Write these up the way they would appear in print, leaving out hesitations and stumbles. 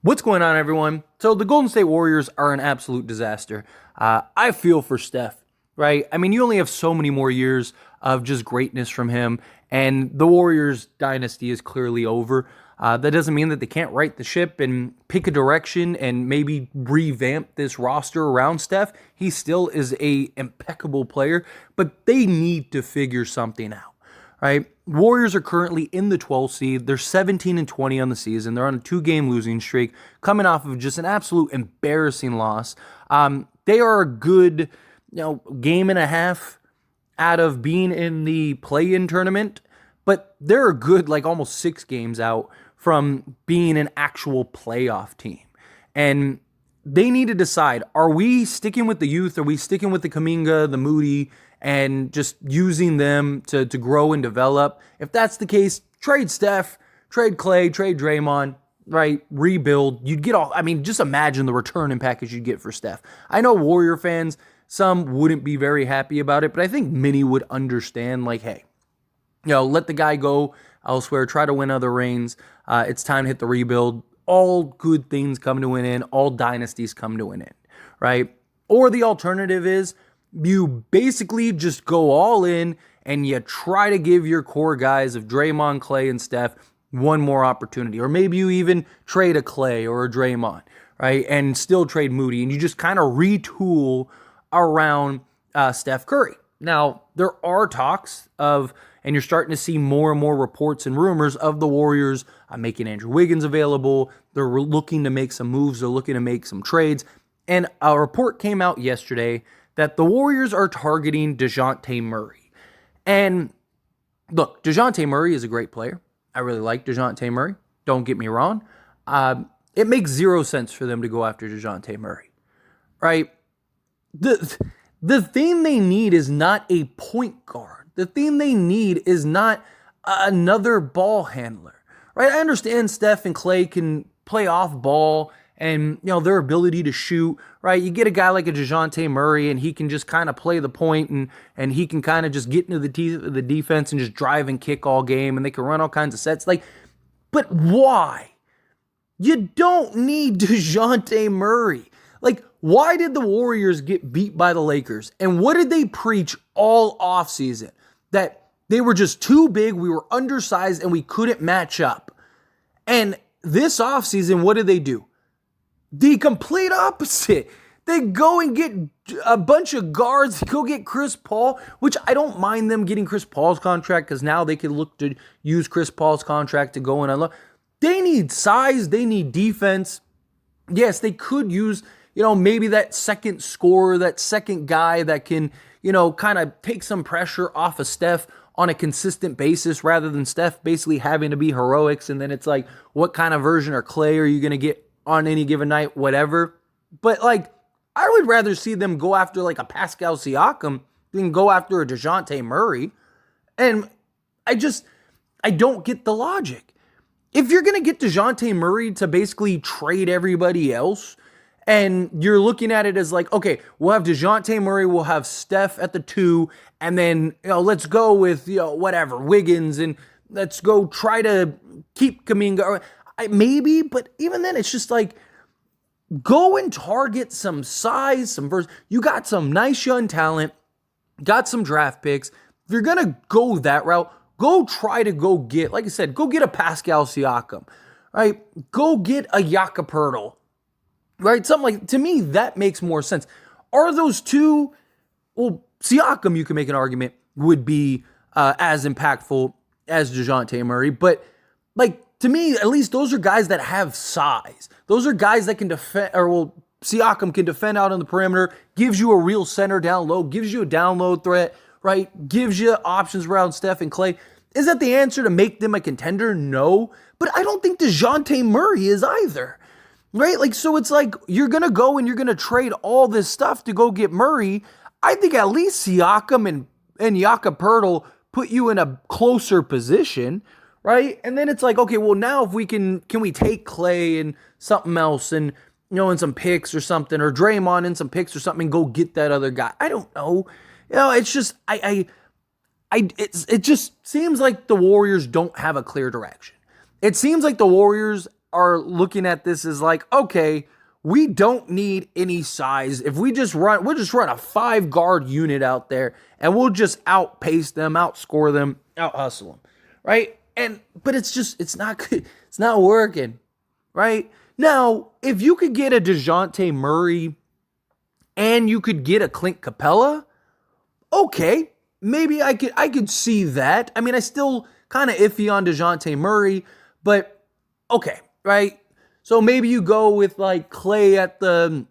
What's going on, everyone? So the Golden State Warriors are an absolute disaster. I feel for Steph, right? I mean, you only have so many more years of just greatness from him, and the Warriors dynasty is clearly over. That doesn't mean that they can't right the ship and pick a direction and maybe revamp this roster around Steph. He still is a impeccable player, but they need to figure something out, right? Warriors are currently in the 12th seed. They're 17-20 on the season. They're on a 2-game losing streak, coming off of just an absolute embarrassing loss. They are a good, game and a half out of being in the play-in tournament, but they're a good, almost 6 games out from being an actual playoff team. And they need to decide, are we sticking with the youth? Are we sticking with the Kuminga, the Moody, and just using them to grow and develop? If that's the case, trade Steph, trade Clay, trade Draymond, right? Rebuild. You'd get all, just imagine the return and package you'd get for Steph. I know Warrior fans, some wouldn't be very happy about it, but I think many would understand, hey, let the guy go elsewhere, try to win other rings. It's time to hit the rebuild. All good things come to an end. All dynasties come to an end, right? Or the alternative is you basically just go all in and you try to give your core guys of Draymond, Clay, and Steph one more opportunity. Or maybe you even trade a Clay or a Draymond, right? And still trade Moody. And you just kind of retool around Steph Curry. Now, there are talks of, and you're starting to see more and more reports and rumors of the Warriors making Andrew Wiggins available. They're looking to make some moves. They're looking to make some trades. And a report came out yesterday that the Warriors are targeting Dejounte Murray. And look, Dejounte Murray is a great player. I really like Dejounte Murray. Don't get me wrong. It makes zero sense for them to go after Dejounte Murray, right? The thing they need is not a point guard. The thing they need is not another ball handler, right? I understand Steph and Clay can play off ball and, their ability to shoot, right? You get a guy like a Dejounte Murray and he can just kind of play the point and he can kind of just get into the teeth of the defense and just drive and kick all game and they can run all kinds of sets. But why? You don't need Dejounte Murray. Why did the Warriors get beat by the Lakers? And what did they preach all offseason? That they were just too big, we were undersized, and we couldn't match up. And this offseason, what did they do? The complete opposite. They go and get a bunch of guards. They go get Chris Paul, which I don't mind them getting Chris Paul's contract because now they can look to use Chris Paul's contract to go and unlock. They need size. They need defense. Yes, they could use maybe that second scorer, that second guy that can, kind of take some pressure off of Steph on a consistent basis rather than Steph basically having to be heroics. And then it's what kind of version of Clay are you going to get on any given night, whatever. But I would rather see them go after a Pascal Siakam than go after a Dejounte Murray. And I don't get the logic. If you're going to get Dejounte Murray to basically trade everybody else, and you're looking at it as okay, we'll have Dejounte Murray, we'll have Steph at the 2, and then, let's go with, whatever, Wiggins, and let's go try to keep Kuminga. Maybe, but even then, it's just go and target some size, some verse. You got some nice young talent, got some draft picks. If you're going to go that route, go try to go get, like I said, go get a Pascal Siakam, right? Go get a Jakob, right? Something to me, that makes more sense. Are those two, well, Siakam, you can make an argument, would be as impactful as Dejounte Murray, but to me, at least those are guys that have size. Those are guys that can defend, Siakam can defend out on the perimeter, gives you a real center down low, gives you a down low threat, right? Gives you options around Steph and Clay. Is that the answer to make them a contender? No, but I don't think Dejounte Murray is either. Right? So it's you're going to go and you're going to trade all this stuff to go get Murray. I think at least Siakam and Jakob put you in a closer position, right? And then it's okay, well, now if we can we take Clay and something else and, and some picks or something, or Draymond and some picks or something and go get that other guy? I don't know. It's just, it just seems like the Warriors don't have a clear direction. It seems like the Warriors are looking at this as like, okay, we don't need any size. If we'll just run a 5 guard unit out there and we'll just outpace them, outscore them, out hustle them, right? But it's not good. It's not working, right? Now, if you could get a Dejounte Murray and you could get a Clint Capella, okay, maybe I could see that. I mean, I still kind of iffy on Dejounte Murray, but okay, right? So maybe you go with like Clay at the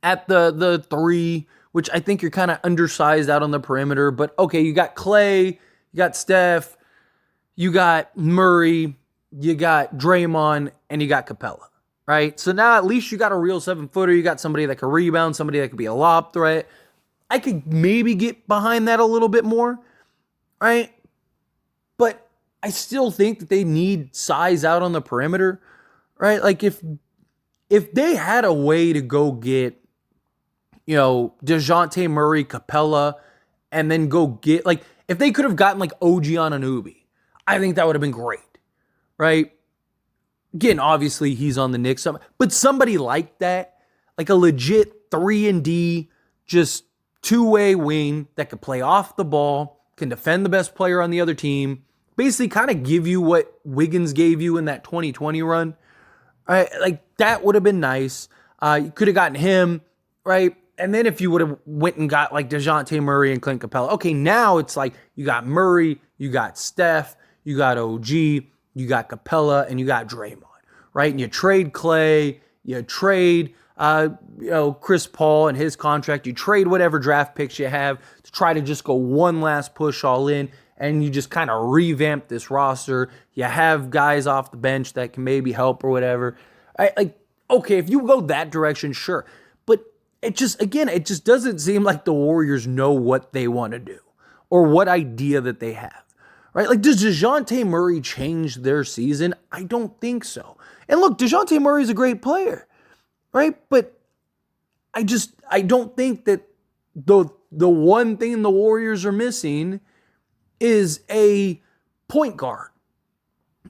3, which I think you're kind of undersized out on the perimeter, but okay, you got Clay, you got Steph, you got Murray, you got Draymond, and you got Capella, right? So now at least you got a real 7-footer. You got somebody that can rebound, somebody that could be a lob threat. I could maybe get behind that a little bit more, right? But I still think that they need size out on the perimeter, right? Like if they had a way to go get, Dejounte Murray, Capella, and then go get, like, if they could have gotten like OG Anunoby, I think that would have been great, right? Again, obviously he's on the Knicks, but somebody like that, like a legit 3-and-D, just two-way wing that could play off the ball, can defend the best player on the other team, basically kind of give you what Wiggins gave you in that 2020 run, right? Like that would have been nice. You could have gotten him, right? And then if you would have went and got like Dejounte Murray and Clint Capella, okay, now it's like you got Murray, you got Steph, you got OG, you got Capella, and you got Draymond, right? And you trade Clay, you trade Chris Paul and his contract, you trade whatever draft picks you have to try to just go one last push all in, and you just kind of revamp this roster. You have guys off the bench that can maybe help or whatever. Okay, if you go that direction, sure. But it just doesn't seem like the Warriors know what they want to do or what idea that they have. Right? Like, does Dejounte Murray change their season? I don't think so. And look, Dejounte Murray is a great player, right? But I don't think that the one thing the Warriors are missing is a point guard,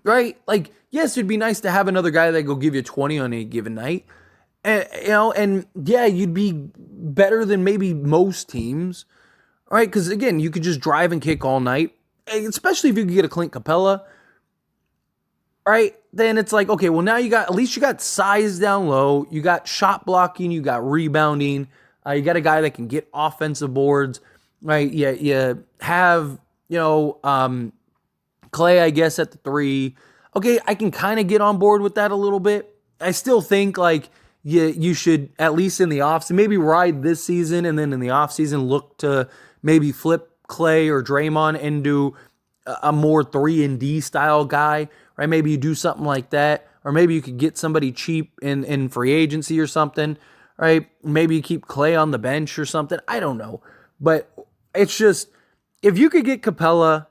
right? Like, yes, it'd be nice to have another guy that go give you 20 on a given night, and yeah, you'd be better than maybe most teams, right? Because again, you could just drive and kick all night. Especially if you could get a Clint Capella, right? Then it's like, okay, well now at least you got size down low, you got shot blocking, you got rebounding, you got a guy that can get offensive boards, right? You have, Clay, I guess, at the 3. Okay, I can kind of get on board with that a little bit. I still think like you should, at least in the offseason, maybe ride this season and then in the offseason look to maybe flip Clay or Draymond into a more 3-and-D style guy, right? Maybe you do something like that, or maybe you could get somebody cheap in free agency or something, right? Maybe you keep Clay on the bench or something. I don't know. But it's just, if you could get Capella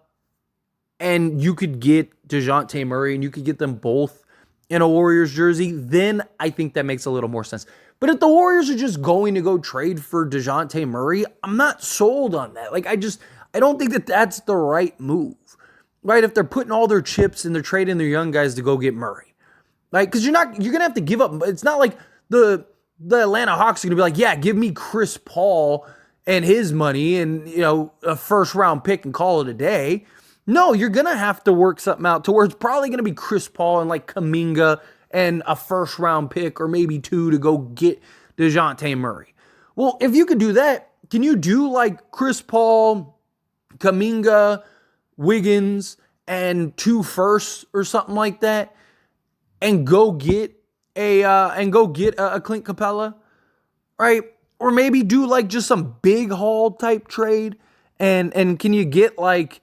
and you could get Dejounte Murray and you could get them both in a Warriors jersey, then I think that makes a little more sense. But if the Warriors are just going to go trade for Dejounte Murray, I'm not sold on that. Like, I don't think that that's the right move, right? If they're putting all their chips and they're trading their young guys to go get Murray, right? Because you're going to have to give up. It's not like the Atlanta Hawks are going to be like, yeah, give me Chris Paul and his money and, a first round pick and call it a day. No, you're going to have to work something out to where it's probably going to be Chris Paul and like Kuminga and a first round pick or maybe 2 to go get Dejounte Murray. Well, if you could do that, can you do like Chris Paul, Kuminga, Wiggins, and 2 firsts or something like that, and go get a Clint Capella, right? Or maybe do like just some big haul type trade, and can you get like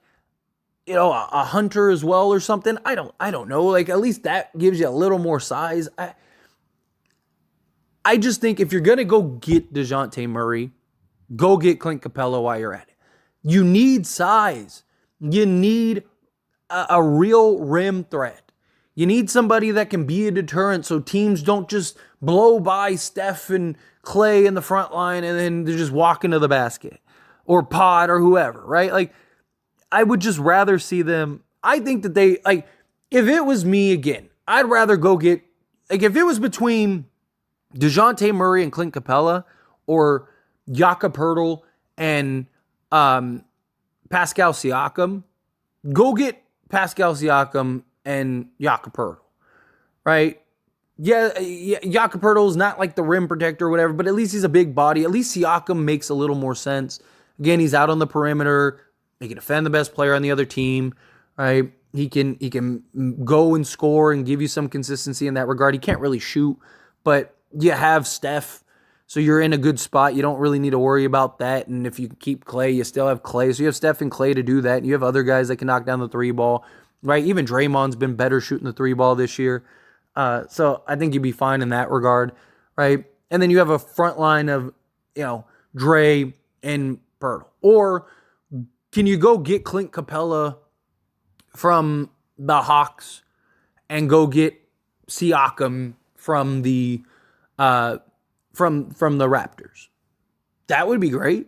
a Hunter as well or something? I don't know. Like, at least that gives you a little more size. I just think if you're going to go get Dejounte Murray, go get Clint Capella while you're at it. You need size. You need a real rim threat. You need somebody that can be a deterrent so teams don't just blow by Steph and Clay in the front line and then they're just walking to the basket. Or Pod or whoever, right? Like, I would just rather see them. I think that they, like, if it was me again, I'd rather go get, like, if it was between Dejounte Murray and Clint Capella or Jakob Poeltl and Pascal Siakam, go get Pascal Siakam and Jakob Poeltl, right? Yeah, Jakob Poeltl is not like the rim protector or whatever, but at least he's a big body. At least Siakam makes a little more sense. Again, he's out on the perimeter. He can defend the best player on the other team, right? He can go and score and give you some consistency in that regard. He can't really shoot, but you have Steph, so you're in a good spot. You don't really need to worry about that. And if you keep Clay, you still have Clay. So you have Steph and Clay to do that. And you have other guys that can knock down the three ball, right? Even Draymond's been better shooting the three ball this year. So I think you'd be fine in that regard, right? And then you have a front line of, Dre and Poeltl. Or can you go get Clint Capella from the Hawks and go get Siakam from the from the Raptors? That would be great,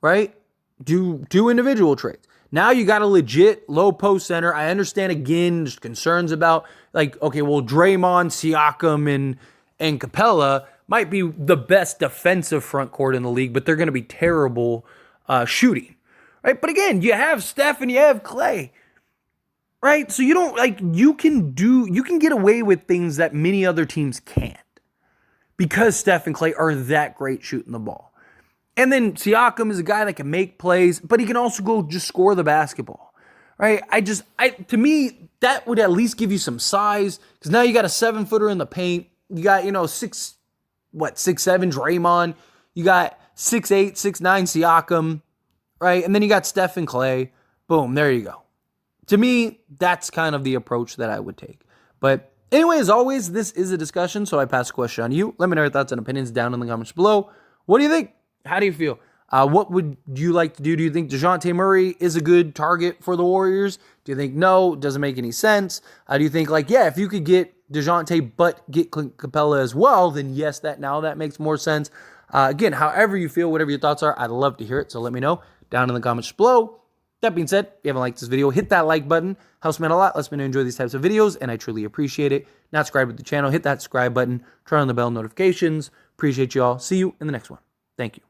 right? Do individual trades. Now you got a legit low post center. I understand, again, there's concerns about, like, okay, well, Draymond, Siakam, and Capella might be the best defensive front court in the league, but they're going to be terrible shooting, right? But again, you have Steph and you have Clay, right? So you can get away with things that many other teams can't because Steph and Clay are that great shooting the ball. And then Siakam is a guy that can make plays, but he can also go just score the basketball, right? To me, that would at least give you some size, because now you got a 7-footer in the paint. You got, 6'7" Draymond. You got 6'8", 6'9" Siakam, right? And then you got Steph and Clay. Boom, there you go. To me, that's kind of the approach that I would take. But anyway, as always, this is a discussion, so I pass the question on to you. Let me know your thoughts and opinions down in the comments below. What do you think? How do you feel? What would you like to do? Do you think Dejounte Murray is a good target for the Warriors? Do you think no, doesn't make any sense? Do you think, if you could get Dejounte but get Clint Capella as well, then yes, that makes more sense. Again, however you feel, whatever your thoughts are, I'd love to hear it. So let me know down in the comments below. That being said, if you haven't liked this video, hit that like button. Helps me out a lot. Lets me know you enjoy these types of videos, and I truly appreciate it. Not subscribed to the channel, hit that subscribe button. Turn on the bell notifications. Appreciate you all. See you in the next one. Thank you.